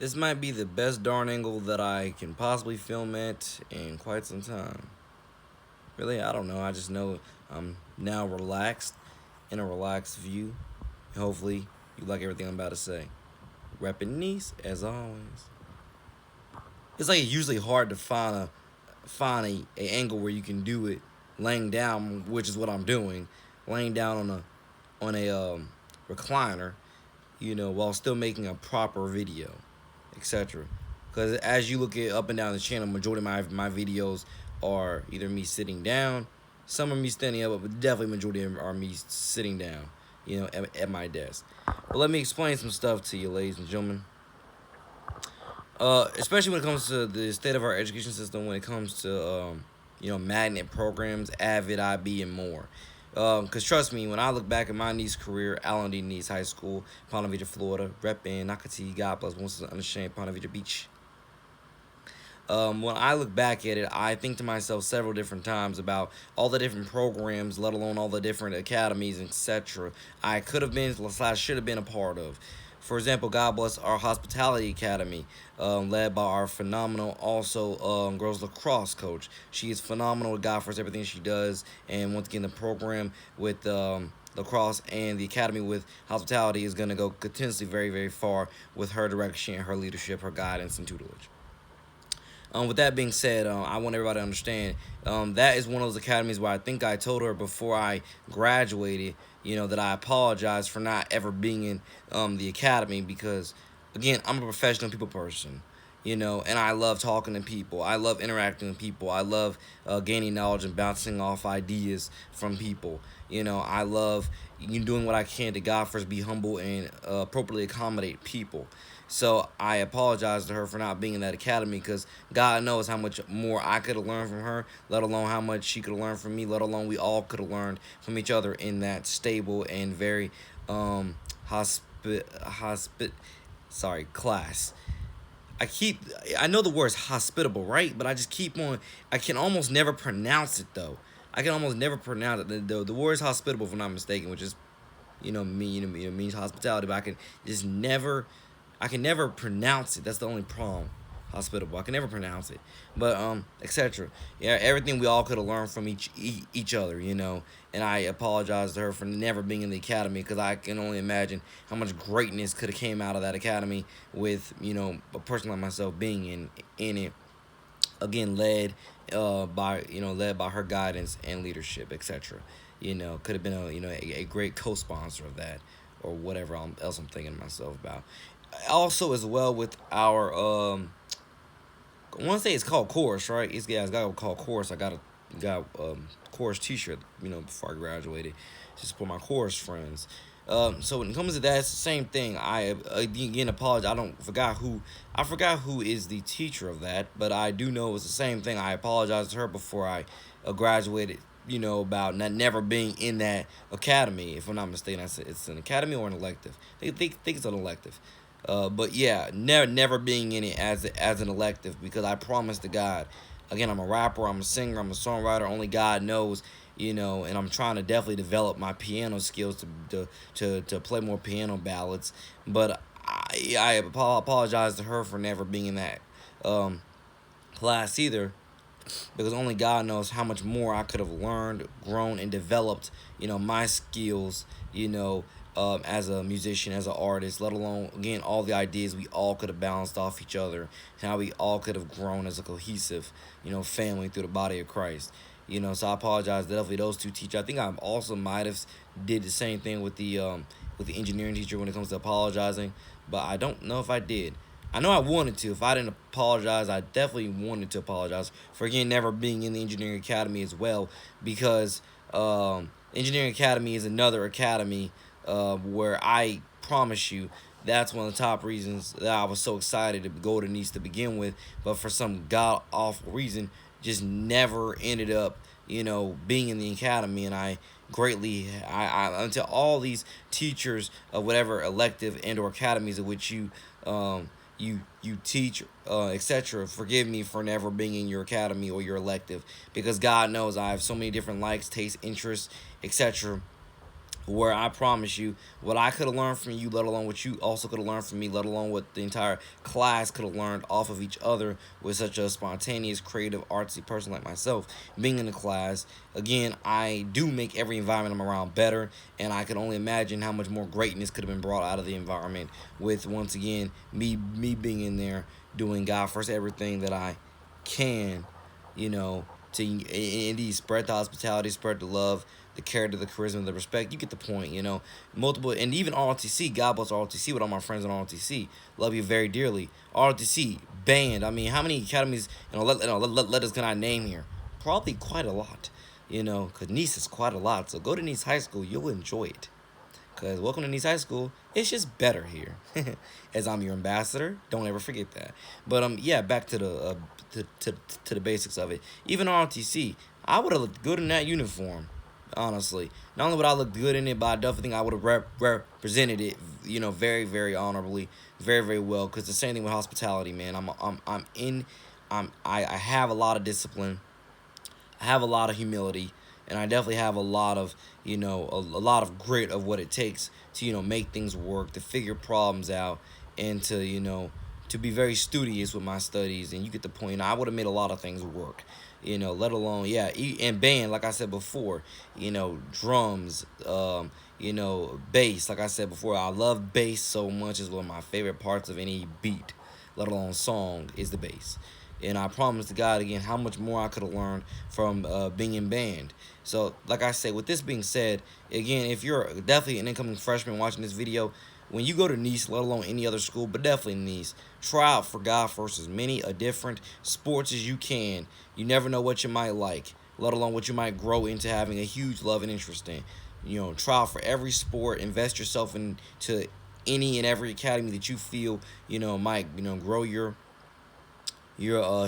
This might be the best darn angle that I can possibly film at in quite some time. Really, I don't know. I just know I'm now relaxed, in a relaxed view. Hopefully, you like everything I'm about to say. Reppin' Nease, as always. It's like usually hard to find a angle where you can do it laying down, which is what I'm doing, laying down on a recliner, while still making a proper video, etc. Because as you look at up and down the channel, majority of my videos are either me sitting down, some are me standing up, but definitely majority are me sitting down, at my desk. But let me explain some stuff to you, ladies and gentlemen. Especially when it comes to the state of our education system, when it comes to magnet programs, Avid, IB, and more. Because trust me, when I look back at my Nease career, Allen D. Nease High School, Ponte Vedra, Florida, Repppin, Nakati, God bless, once unashamed, Ponte Vedra Beach. When I look back at it, I think to myself several different times about all the different programs, let alone all the different academies, etc. I could have been / should have been a part of. For example, God bless our hospitality academy, led by our phenomenal, also girls lacrosse coach. She is phenomenal. God for everything she does, and once again, the program with lacrosse and the academy with hospitality is going to go continuously very, very far with her direction, her leadership, her guidance, and tutelage. With that being said, I want everybody to understand that is one of those academies where I think I told her before I graduated, that I apologize for not ever being in the academy because, again, I'm a professional people person, and I love talking to people. I love interacting with people. I love gaining knowledge and bouncing off ideas from people. I love doing what I can to God first be humble and appropriately accommodate people. So I apologize to her for not being in that academy because God knows how much more I could have learned from her, let alone how much she could have learned from me, let alone we all could have learned from each other in that stable and very um, class. I know the word's hospitable, right? But I just keep on. I can almost never pronounce it though. I can almost never pronounce it. The word is hospitable, if I'm not mistaken, which is means hospitality. But I can just never I can never pronounce it. That's the only problem. Hospitable. I can never pronounce it. But etc. Yeah, everything we all could have learned from each other, And I apologize to her for never being in the academy because I can only imagine how much greatness could have came out of that academy with a person like myself being in it. Again, led by her guidance and leadership, etc. Could have been a great co-sponsor of that or whatever else I'm thinking to myself about. Also, as well with our I want to say it's called course, right? It's got to call course. I got course T-shirt, before I graduated, just for my course friends. So when it comes to that, it's the same thing. I again apologize. I forgot who is the teacher of that, but I do know it's the same thing. I apologized to her before I graduated. About not never being in that academy. If I'm not mistaken, I said it's an academy or an elective. They think it's an elective. But yeah, never being in it as an elective because I promised to God. Again, I'm a rapper, I'm a singer, I'm a songwriter. Only God knows, and I'm trying to definitely develop my piano skills to play more piano ballads. But I apologize to her for never being in that class either because only God knows how much more I could have learned, grown, and developed, my skills, as a musician, as an artist, let alone, again, all the ideas we all could have balanced off each other, and how we all could have grown as a cohesive, family through the body of Christ. So I apologize to definitely those two teachers. I think I also might have did the same thing with the engineering teacher when it comes to apologizing, but I don't know if I did. I know I wanted to. If I didn't apologize, I definitely wanted to apologize for again never being in the engineering academy as well, because engineering academy is another academy where I promise you that's one of the top reasons that I was so excited to go to Nease to begin with, but for some god awful reason, just never ended up, being in the academy. And I greatly, until all these teachers of whatever elective and or academies of which you teach, etc. Forgive me for never being in your academy or your elective, because God knows I have so many different likes, tastes, interests, etc. where I promise you what I could have learned from you, let alone what you also could have learned from me, let alone what the entire class could have learned off of each other with such a spontaneous, creative, artsy person like myself being in the class. Again, I do make every environment I'm around better, and I can only imagine how much more greatness could have been brought out of the environment with, once again, me being in there doing God first everything that I can, you know, to indeed spread the hospitality, spread the love, the character, the charisma, the respect. You get the point, you know. Multiple, and even ROTC, God bless ROTC with all my friends in ROTC. Love you very dearly. ROTC, band. I mean, how many academies, letters can I name here? Probably quite a lot, you know, because Nease is quite a lot. So go to Nease High School, you'll enjoy it. Because welcome to Nease High School, it's just better here. As I'm your ambassador, don't ever forget that. But yeah, back to the basics of it. Even ROTC, I would have looked good in that uniform. Honestly, not only would I look good in it, but I definitely think I would have represented it, you know, very very honorably, very very well. Because the same thing with hospitality, man. I have a lot of discipline. I have a lot of humility, and I definitely have a lot of, you know, a lot of grit of what it takes to, you know, make things work, to figure problems out, and to, you know, to be very studious with my studies. And you get the point. I would have made a lot of things work, you know, let alone, yeah, and band, like I said before, you know, drums, you know, bass. Like I said before, I love bass so much. It's one of my favorite parts of any beat, let alone song, is the bass. And I promise to God again how much more I could have learned from being in band. So, like I said, with this being said, again, if you're definitely an incoming freshman watching this video, when you go to Nease, let alone any other school, but definitely Nease, try out for God first as many a different sports as you can. You never know what you might like, let alone what you might grow into having a huge love and interest in. You know, try out for every sport, invest yourself into any and every academy that you feel, you know, might, you know, grow your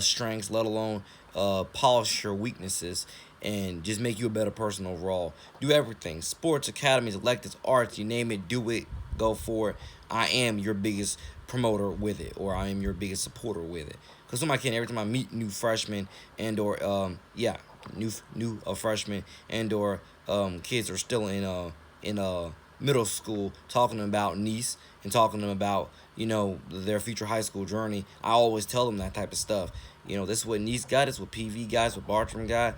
strengths, let alone polish your weaknesses, and just make you a better person overall. Do everything: sports, academies, electives, arts, you name it, do it, go for it. I am your biggest promoter with it, or I am your biggest supporter with it. Because somebody can, every time I meet new freshmen and or yeah, new freshmen and or kids are still in middle school, talking about Nease and talking to them about, you know, their future high school journey. I always tell them that type of stuff. You know, this is what Nease got, this is what PV guys, what Bartram got.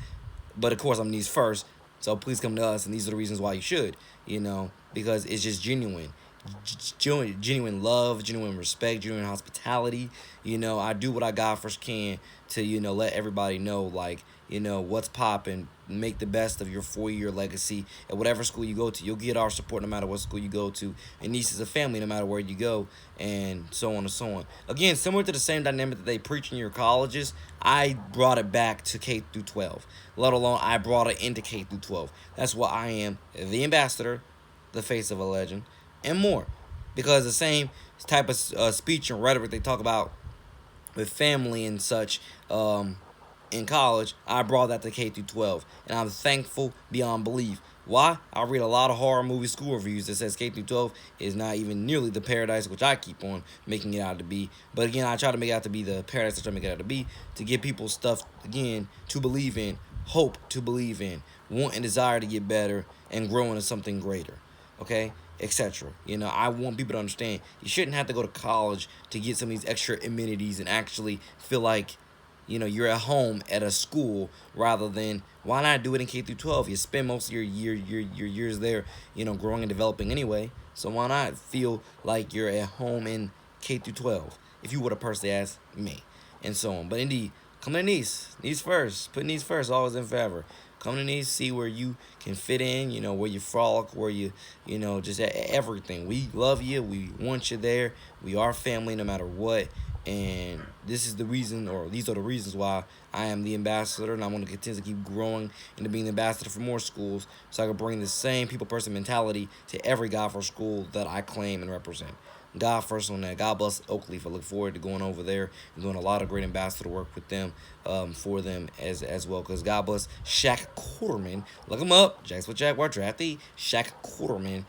But of course, I'm Nease first, so please come to us, and these are the reasons why you should. You know, because it's just genuine. Genuine love, genuine respect, genuine hospitality. You know, I do what I got first can to, you know, let everybody know, like, you know, what's popping. Make the best of your 4-year legacy at whatever school you go to. You'll get our support no matter what school you go to. And Nease is a family no matter where you go, and so on and so on. Again, similar to the same dynamic that they preach in your colleges, I brought it back to K through 12. Let alone I brought it into K through 12. That's why I am the ambassador, the face of a legend, and more. Because the same type of speech and rhetoric they talk about with family and such in college, I brought that to K through 12, and I'm thankful beyond belief. Why? I read a lot of horror movie school reviews that says K through 12 is not even nearly the paradise which I keep on making it out to be. But again, I try to make it out to be the paradise I try to make it out to be, to give people stuff again to believe in, hope to believe in, want and desire to get better, and grow into something greater. Okay? Etc. You know, I want people to understand you shouldn't have to go to college to get some of these extra amenities and actually feel like, you know, you're at home at a school, rather than, why not do it in K through 12? You spend most of your years there, you know, growing and developing anyway. So why not feel like you're at home in K through 12? If you were to personally ask me, and so on. But indeed, come to Nease first. Put Nease first, always in favor. Come to Nease, see where you can fit in, you know, where you frolic, where you know, just everything. We love you. We want you there. We are family no matter what. And this is the reason, or these are the reasons why I am the ambassador, and I want to continue to keep growing into being the ambassador for more schools, so I can bring the same people person mentality to every God First school that I claim and represent. God first on that. God bless Oakleaf. I look forward to going over there and doing a lot of great ambassador work with them, for them as well. Because God bless Shaq Quarterman. Look him up. Jacks with Jaguar draftee. Shaq Quarterman.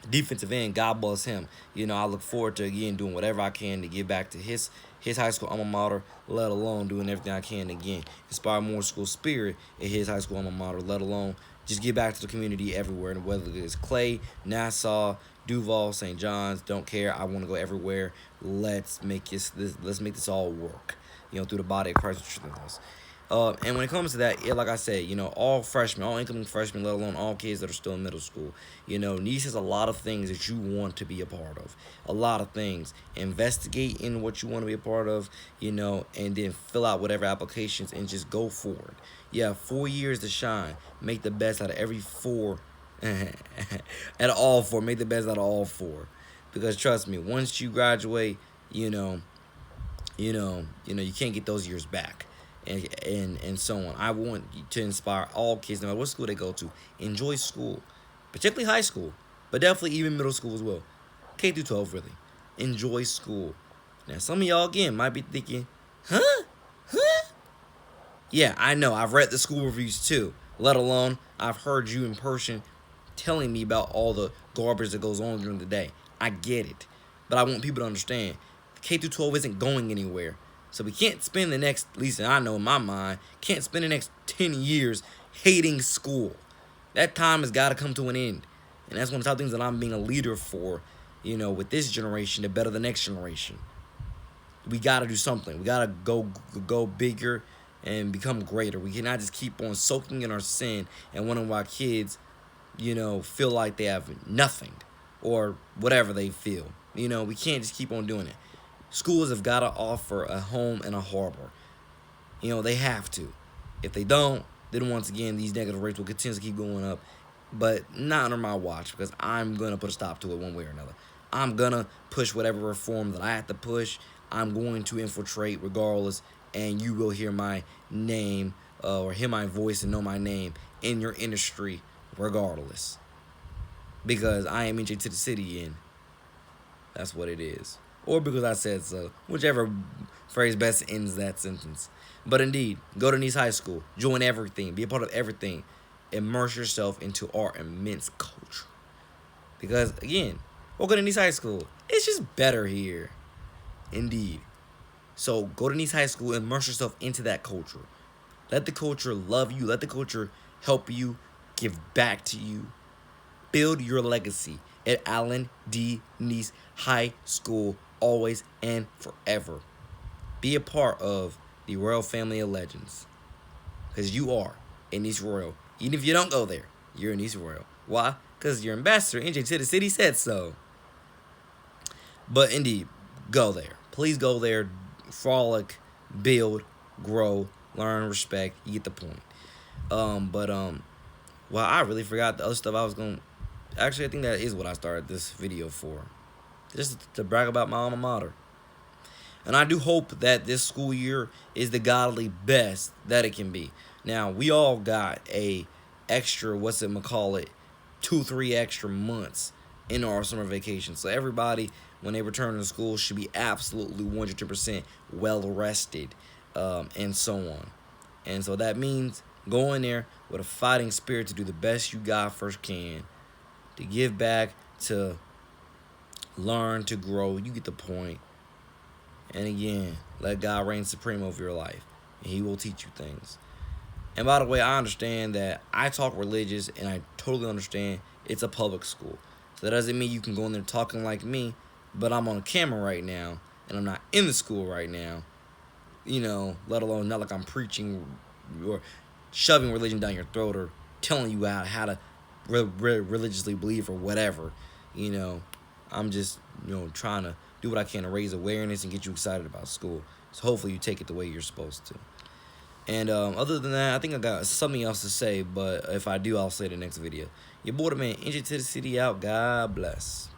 Defensive end, God bless him. You know, I look forward to, again, doing whatever I can to give back to his high school alma mater, let alone doing everything I can to, again, inspire more school spirit at his high school alma mater, let alone just give back to the community everywhere, and whether it's Clay, Nassau, Duval, St. John's, don't care. I want to go everywhere. Let's make this all work. Through the body of Christ, which strengthens us. And when it comes to that, yeah, like I said, all freshmen, all incoming freshmen, let alone all kids that are still in middle school, Nease has a lot of things that you want to be a part of. A lot of things. Investigate in what you want to be a part of, and then fill out whatever applications and just go forward. Yeah, 4 years to shine. Make the best out of every four. At all four. Make the best out of all four. Because trust me, once you graduate, you can't get those years back. And so on. I want to inspire all kids, no matter what school they go to, enjoy school, particularly high school, but definitely even middle school as well. K through 12, really. Enjoy school. Now, some of y'all, again, might be thinking, huh? Yeah, I know. I've read the school reviews, too. Let alone, I've heard you in person telling me about all the garbage that goes on during the day. I get it. But I want people to understand, K through 12 isn't going anywhere. So we can't spend the next, at least I know in my mind, can't spend the next 10 years hating school. That time has got to come to an end. And that's one of the top things that I'm being a leader for, with this generation to better the next generation. We got to do something. We got to go bigger and become greater. We cannot just keep on soaking in our sin and wondering why kids, feel like they have nothing or whatever they feel. We can't just keep on doing it. Schools have got to offer a home and a harbor. They have to. If they don't, then once again, these negative rates will continue to keep going up. But not under my watch, because I'm going to put a stop to it one way or another. I'm going to push whatever reform that I have to push. I'm going to infiltrate regardless, and you will hear my name or hear my voice and know my name in your industry regardless. Because I am NJ2TheCity, and that's what it is. Or because I said so. Whichever phrase best ends that sentence. But indeed, go to Nease High School. Join everything. Be a part of everything. Immerse yourself into our immense culture. Because, again, welcome to Nease High School. It's just better here. Indeed. So, go to Nease High School. Immerse yourself into that culture. Let the culture love you. Let the culture help you. Give back to you. Build your legacy at Allen D. Nease High School. Always and forever. Be a part of the royal family of legends. Because you are a Nease Royal. Even if you don't go there, you're a Nease Royal. Why? Because your ambassador, NJ2TheCity, said so. But indeed, go there. Please go there. Frolic, build, grow, learn, respect. You get the point. Well, I really forgot the other stuff I was going to... Actually, I think that is what I started this video for. Just to brag about my alma mater. And I do hope that this school year is the godly best that it can be. Now, we all got a extra, 2-3 extra months in our summer vacation. So everybody, when they return to school, should be absolutely 100% well rested and so on. And so that means go in there with a fighting spirit to do the best you got first can. To give back, to learn, to grow. You get the point. And again, let God reign supreme over your life. And He will teach you things. And by the way, I understand that I talk religious, and I totally understand it's a public school. So that doesn't mean you can go in there talking like me, but I'm on camera right now, and I'm not in the school right now. Let alone not like I'm preaching or shoving religion down your throat or telling you how to religiously believe or whatever. I'm just, trying to do what I can to raise awareness and get you excited about school. So hopefully you take it the way you're supposed to. And other than that, I think I got something else to say, but if I do, I'll say it in the next video. Your boy, man, NJ2TheCity out. God bless.